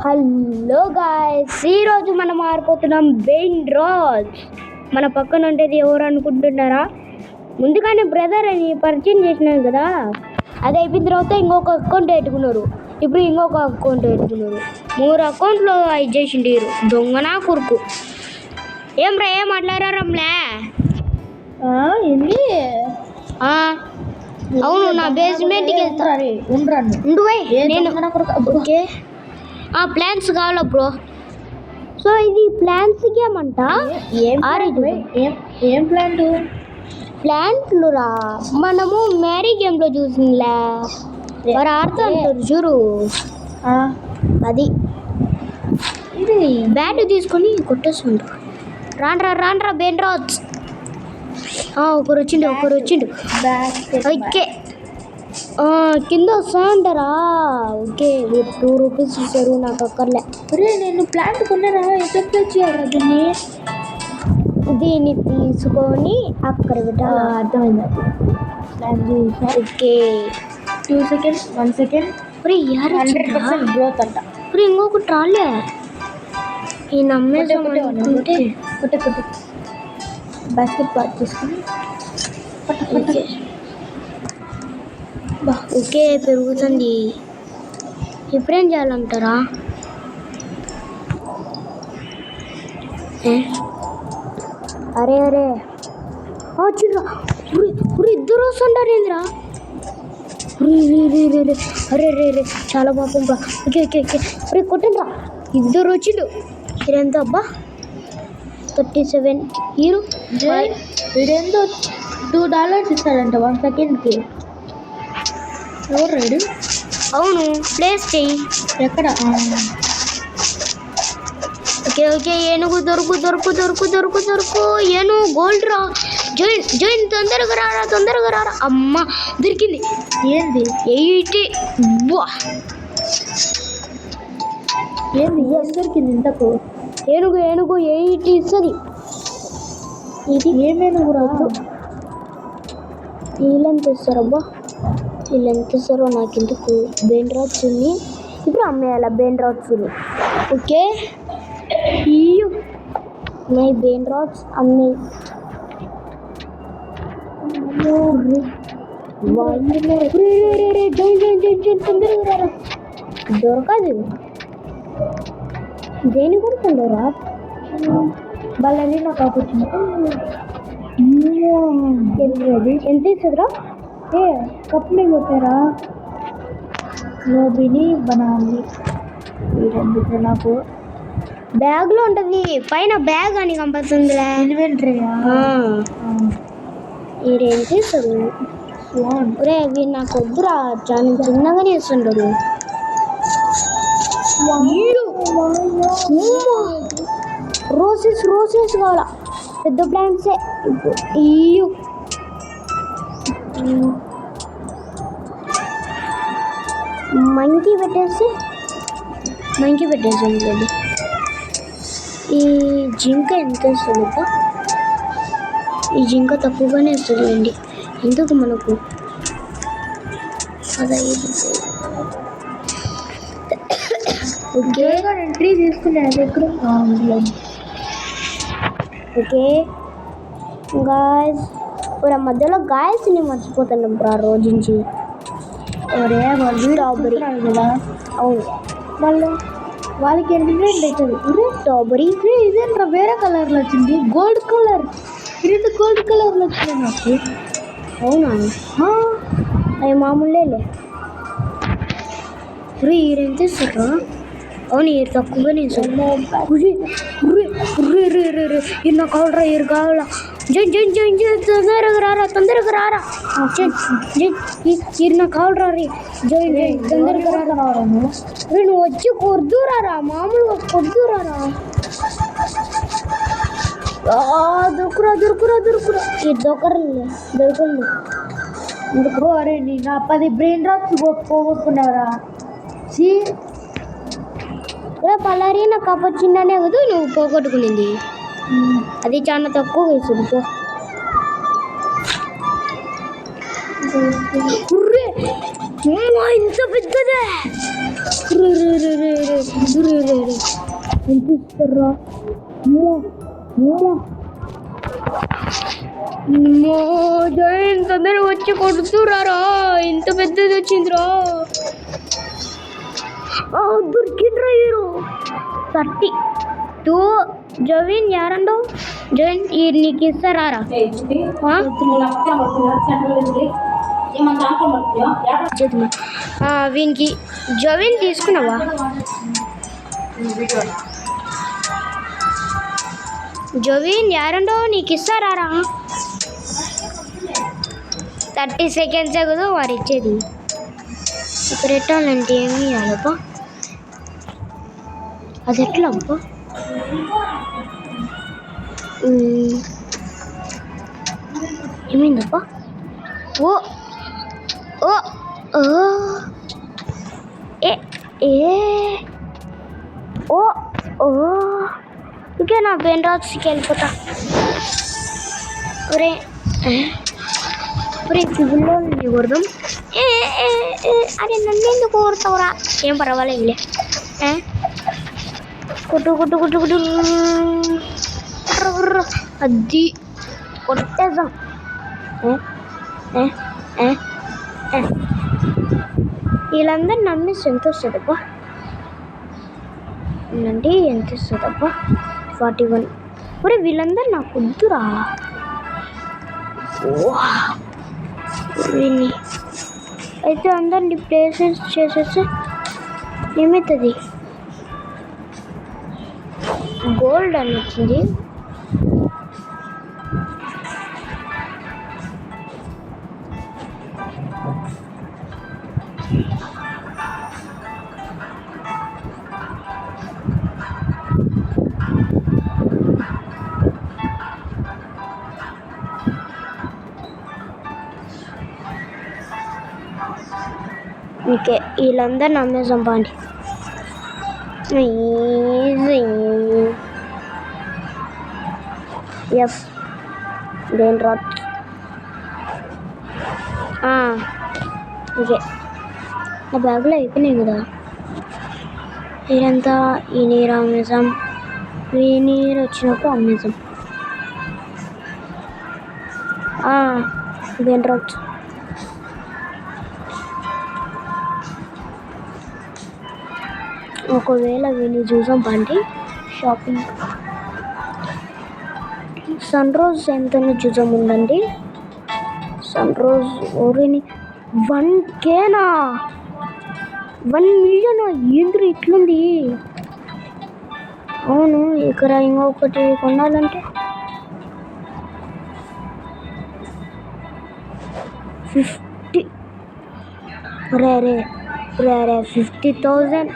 Hello guys, ఈరోజు మనం ఆడుకోతున్నాం Bain Raj. మన పక్కన ఉండేది ఎవరు అనుకుంటున్నారా? ముందుగానే బ్రదర్ అని పరిచయం చేసినాను కదా, అది అయిపోయిన తర్వాత ఇంకొక అకౌంట్ పెట్టుకున్నారు. ఇప్పుడు ఇంకొక అకౌంట్ పెట్టుకున్నారు. 3 అకౌంట్లో ఇది చేసిండు దొంగనా కొడుకు. ఏం రా, ఏం మాట్లాడారంలే? ఏంది? అవును, నా బేస్మెంట్కి వెళ్తాను. ఓకే, ప్లాన్స్ కావాలా బ్రో? సో ఇది ప్లాన్స్ గేమ్ అంట. ఏం ప్లాంట్లు రా, మనము మ్యారీ గేమ్లో చూసిందిలే, మరి ఆడుతుంటారు చూడు, అది ఇది బ్యాట్ తీసుకొని కొట్టేస్తుండ్రు. రాండ్రా బెయిన్ రాజ్. ఒకరు వచ్చిండు. ఓకే, కింద వస్తాంటారా? ఓకే, 2 రూపీస్ ఇస్తారు, నాకు అక్కర్లే. అరే, నేను ప్లాంట్ కొన్నారా? ఎట్లా చేయాలి దీన్ని తీసుకొని అక్కడ పెట్టాలి. అర్థమైంది. Okay, 2 seconds, 1 second. 100% గ్రోత్ అంట. ఇంకొకటి రాలే, ఈ నమ్మేసామంటే కొట్టే బాస్కెట్ బాల్ తీసుకుని ఓకే పెరుగుతుంది. ఇప్పుడేం చేయాలంటారా? అరే చిన్న ఇద్దరు వస్తుంటారు ఏంద్రా? అరే చాలా పాపం రా. ఓకే కొట్టండి, ఇద్దరు వచ్చిండు. ఇదంతా అబ్బా 37 హీరో. వీడేందో $2 ఇస్తాడంట 1 secondకి. ఎవరు రైడు? అవును, ప్లేస్ చెయ్యి. ఎక్కడ? ఓకే ఏనుగు దొరుకు. ఏనుగు గోల్డ్ రా. జైన్ తొందరగా రారా. అమ్మ దొరికింది. ఏంది? 80. ఏంది దొరికింది ఇంతకు? ఏనుగు 80 ఇస్తుంది. ఇది ఏమేనుగు రాదు. వీళ్ళెంత ఇస్తారబ్బా? వీళ్ళెంత ఇస్తారో నాకు ఎందుకు. బెయిన్ రాజ్ ఉంది, ఇప్పుడు అమ్మేయాల బెయిన్ రాజ్. ఓకే, మై బెయిన్ రాజ్ అమ్మే. తొందరగా దొరకదు. దేని కొడుతుండరా? వాళ్ళని నాకు ఆపొచ్చింది. ఎంత ఇస్తుందిరా? కప్పులే కొట్టారా? నోబిని బనాలి. వీరెందుకు నాకు? బ్యాగ్లో ఉంటుంది, పైన బ్యాగ్ అని కంపల్సరీలే. ఇన్వెంటరీయా? ఎంత ఇస్తుంది? ఒరే, అవి నాకు వద్దురా, చాలా చిన్నగానే ఇస్తుంటారు. రోసెస్ కావాలా? పెద్ద ప్లాంట్సే. మంకీ పెట్టేసి లేదు. ఈ జింక ఎంత ఇస్తుంది? ఈ జింక తక్కువగానే ఇస్తుంది అండి. ఎందుకు మనకు 15. ఓకే, ఎంట్రీ తీసుకున్నాను ఎక్కడ? ఓకే గాయస్, ఇప్పుడు మధ్యలో గాయస్ని మర్చిపోతున్నాం ఆ రోజు నుంచి. స్ట్రాబెరీ కదా. అవును, వాళ్ళకి ఎంటర్టైన్మెంట్ అవుతుంది. స్ట్రాబెరీ ఇదేంట్రా వేరే కలర్లో వచ్చింది? Gold colour. ఇది గోల్డ్ కలర్లో వచ్చింది నాకు. అవునా? అవి మామూలేలే. ఎంత ఇస్తారా? అవును, తక్కువగానే ఇస్తారు. నాకు కావాలరా. జైన్ తొందరగా రారా. నాకు కావాలరా రీ. జైన్ తొందరగా రారా. నువ్వు వచ్చి కొద్దురారా, మామూలుగా కొద్దురారా. దొరుకురా. ఇది దొరకండి. ఎందుకు? అరే, నీ నా 10 బ్రెయిన్ రాక్స్ పోగొట్టుకున్నారా? పలారీ నాకు అప్పొచ్చిందనే కదా నువ్వు పోగొట్టుకునింది. అది చాలా తక్కువ వేస్తుంది. ఇంత పెద్దదే. ఎంత ఇస్తారా? తొందరగా వచ్చి కొడుతురారా, ఇంత పెద్దది వచ్చిందిరా. దొరికిండ్రా హీరో 32. జవిన్ యారండో జవిన్ నీకు ఇస్తారా? వీనికి జవిన్ తీసుకున్నావా? జవిన్ యారండో నీకు ఇస్తారా? 30 సెకండ్స్ కదా వారు ఇచ్చేది. ఇప్పుడు పెట్టాలంటే ఏమి ఇవ్వాలబ్బా? అది ఎట్లా అబ్బా? ఏమైందబ్బా? ఓ ఓ ఓ ఏ ఏ ఓ ఓ ఓకే, నా బెన్ రాక్స్కి వెళ్ళిపోతా. ఒరే ఒరే పువ్వుల్లో కొడదాం. అరే నన్ను ఎందుకు కొడతావురా? ఏం పర్వాలేదులే. కొట్టు కొట్టు కొట్టు కొట్టు. అది కొట్టేద్దాం. వీళ్ళందరూ నమ్మేసి ఎంత వస్తుందబ్బా? అంటే ఎంత వస్తుందబ్బా? 41. ఒరే వీళ్ళందరూ నాకు వద్దురా. విని అయితే అందరినీ ప్లేసెస్ చేసేస్తే ఏమవుతుంది? గోల్డ్ అని వచ్చింది. ఓకే, వీళ్ళందరూ నమ్మేసాం బాండి. Yes Ben racks. ఓకే, నా బ్యాగ్లో అయిపోయినాయి కదా. ఇదంతా ఈ నీరు అమ్మేసాం. ఈ నీరు వచ్చినప్పుడు అమ్మేసాం. బెన్ రాక్స్ ఒకవేళ వీళ్ళు చూసాం పండి షాపింగ్. సన్ రోజ్ ఎంతనో చూసాం ఉండండి. సన్ రోజ్ ఓరేని 1Kనా? 1 మిలియన్ ఏంద్రీ ఇట్లుంది? అవును, ఇక్కడ ఇంకొకటి కొనాలంటే 50. రే 50,000.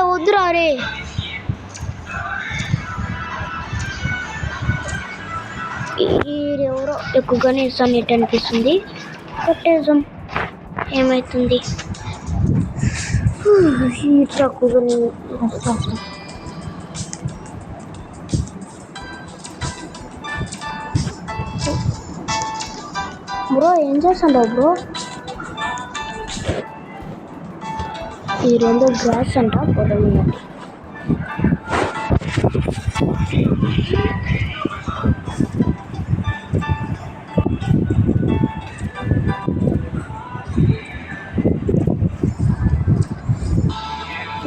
వద్దురా రే. ఎవరో ఎక్కువగానే ఇస్తాను అనిపిస్తుంది. కొట్టేసాం, ఏమవుతుంది? తక్కువగానే వస్తాను. బ్రో ఏం చేస్తాడు బ్రో? ఈ 2 గ్రాస్ అంట పొడవు.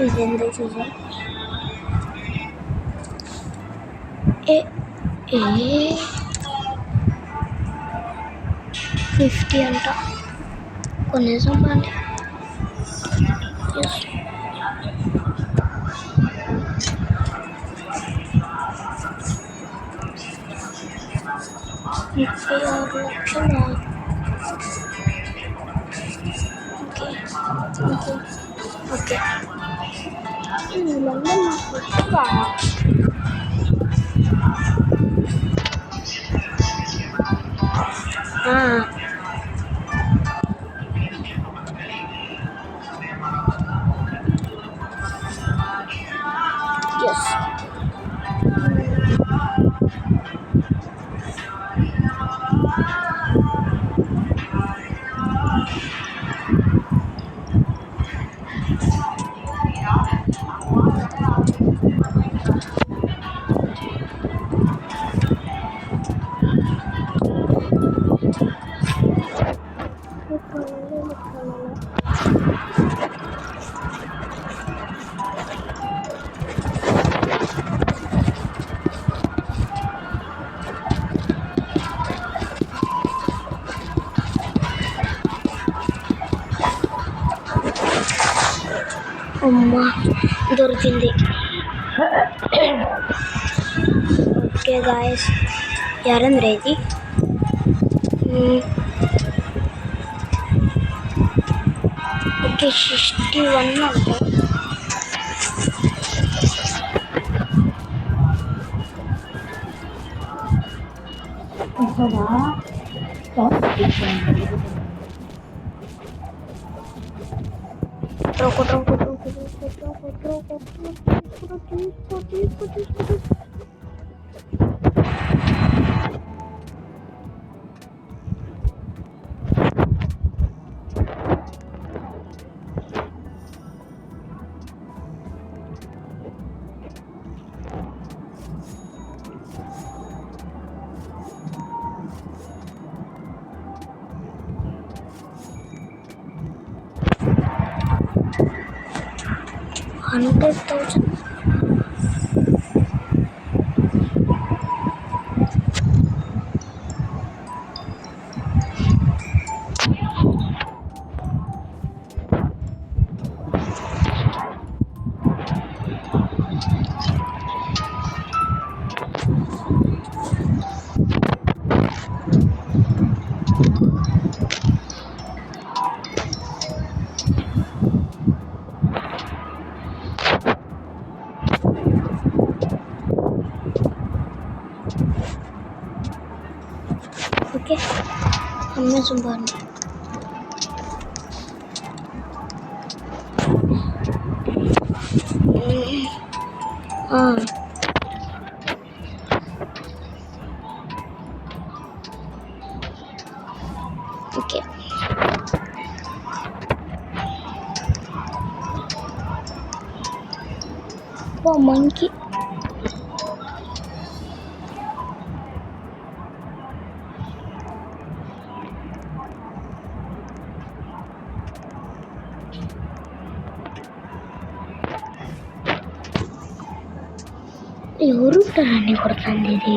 ఇదేందో చూసా. 50 అంట. కొనేసాం బాగా. Okay yes. అమ్మా దొరికింది. ఓకే గాయస్, ఎవరంద్ర ఇది? ఓకే 61 అంటే $100,000. ఓకే, అమ్మేసాం బాగుంది. ఓకే, మంకీ ఎవరు అన్ని కొడుతుంది ఇది?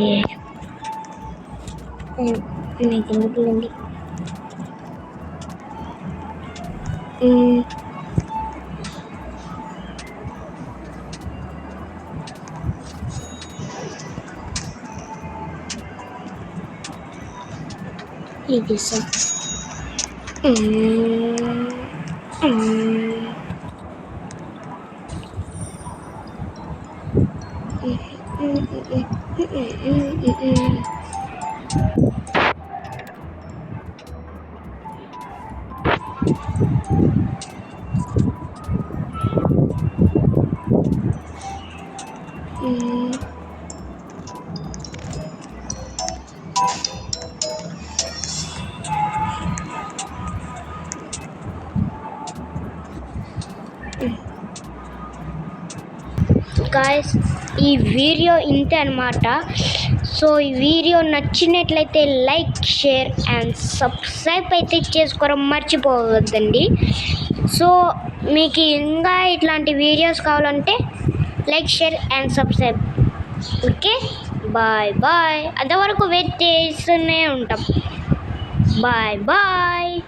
మీకు ఎందుకులేండి. ఇది సార్ గాయస్, ఈ వీడియో ఇంతే అనమాట. సో ఈ వీడియో నచ్చినట్లయితే లైక్, షేర్ అండ్ సబ్స్క్రైబ్ అయితే చేసుకోవడం మర్చిపోవద్దండి. సో మీకు ఇంకా ఇట్లాంటి వీడియోస్ కావాలంటే like, share and subscribe. Okay, bye bye. అంతవరకు వెయిట్ చేస్తూనే ఉంటాం. Bye bye.